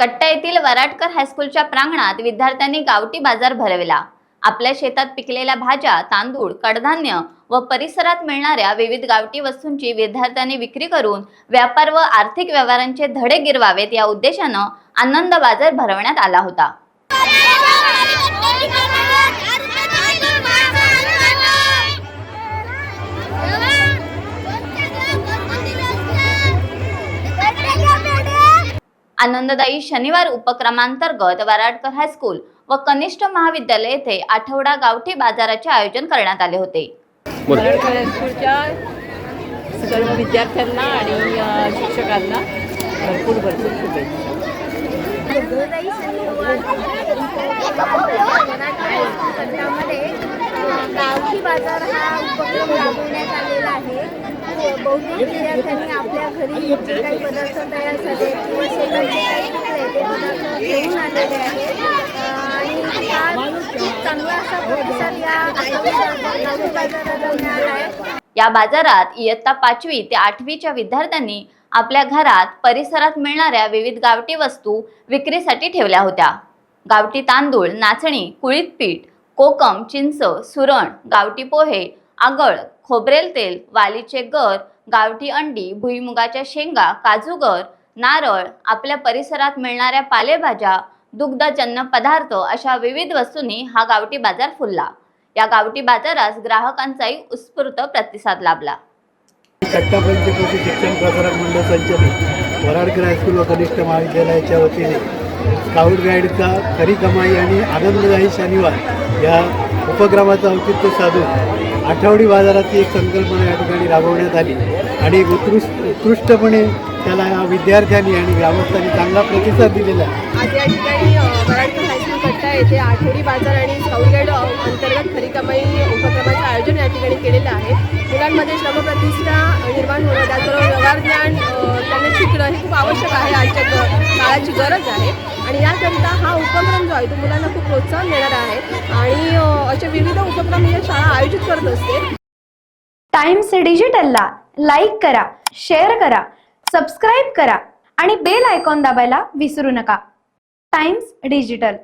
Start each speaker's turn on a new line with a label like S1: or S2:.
S1: कट्टा येथील वराडकर हायस्कूलच्या प्रांगणात विद्यार्थ्यांनी गावठी बाजार भरविला। आपल्या शेतात पिकलेल्या भाज्या, तांदूळ, कडधान्य व परिसरात मिळणाऱ्या विविध गावठी वस्तूंची विद्यार्थ्यांनी विक्री करून व्यापार व आर्थिक व्यवहारांचे धडे गिरवावेत या उद्देशाने आनंद बाजार भरवण्यात आला होता। आनंददायी शनिवार उपक्रमांतर्गत वराडकर हायस्कूल व कनिष्ठ महाविद्यालय येथे आठवडा गावठी बाजाराचे आयोजन करण्यात आले होते।
S2: वराडकर हायस्कूलच्या सर्व विद्यार्थ्यांना आणि शिक्षकांना भरपूर शुभेच्छा।
S3: गावठी बाजार हा उपक्रम राबवण्यात आलेला आहे। बहुतेक विद्यार्थ्यांनी आपल्या घरी जे काही पदार्थ तयार झाले किंवा शेताचे काही पिकले ते पदार्थ घेऊन आलेले आहेत आणि हा खूप चांगला असा प्रतिसाद या गावठी बाजाराला मिळाला आहे।
S1: या बाजारात इयत्ता 5वी ते 8वीच्या विद्यार्थ्यांनी आपल्या घरात परिसरात मिळणाऱ्या विविध गावठी वस्तू विक्रीसाठी ठेवल्या होत्या। गावठी तांदूळ, नाचणी, कुळीत पीठ, कोकम, चिंच, सुरण, गावठी पोहे, आगळ, खोबरेल तेल, वालीचे गर, गावठी अंडी, भुईमुगाच्या शेंगा, काजूगर, नारळ, आपल्या परिसरात मिळणाऱ्या पालेभाज्या, दुग्धजन्य पदार्थ अशा विविध वस्तूंनी हा गावठी बाजार फुलला। या गावठी बाजारास ग्राहकांचाही उत्स्फूर्त प्रतिसाद लाभला।
S4: कट्टा पंचक्रोशी शिक्षण प्रसारक मंडळ संचलित वराडकर हायस्कूल व कनिष्ठ महाविद्यालयाच्या वतीने स्काउट गाईडचा खरी कमाई आणि आनंददायी शनिवार या उपक्रमाचं औचित्य साधून आठवडी बाजाराची एक संकल्पना या ठिकाणी राबवण्यात आली आणि उत्कृष्टपणे त्याला विद्यार्थ्यांनी आणि ग्रामस्थांनी चांगला प्रतिसाद दिलेला आहे।
S2: आज या ठिकाणी वराडकर हायस्कूल कट्टा येथे आठवडी बाजार आणि स्काउट गाईड अंतर्गत खरी कमाई उपक्रमाचं आयोजन या ठिकाणी केलेलं आहे। मुलांमध्ये श्रमप्रतिष्ठा निर्माण होणं, त्याचबरोबर व्यवहार ज्ञान त्यांना शिकणं हे खूप आवश्यक आहे। आजच्या काळाची गरज आहे आणि याकरिता हा उपक्रम जो आहे तो मुलांना खूप प्रोत्साहन देणारा आहे आणि असे विविध उपक्रम ही शाळा आयोजित करत असते।
S5: टाइम्स डिजिटलला लाईक करा, शेअर करा, सबस्क्राईब करा आणि बेल आयकॉन दाबायला विसरू नका। Times digital.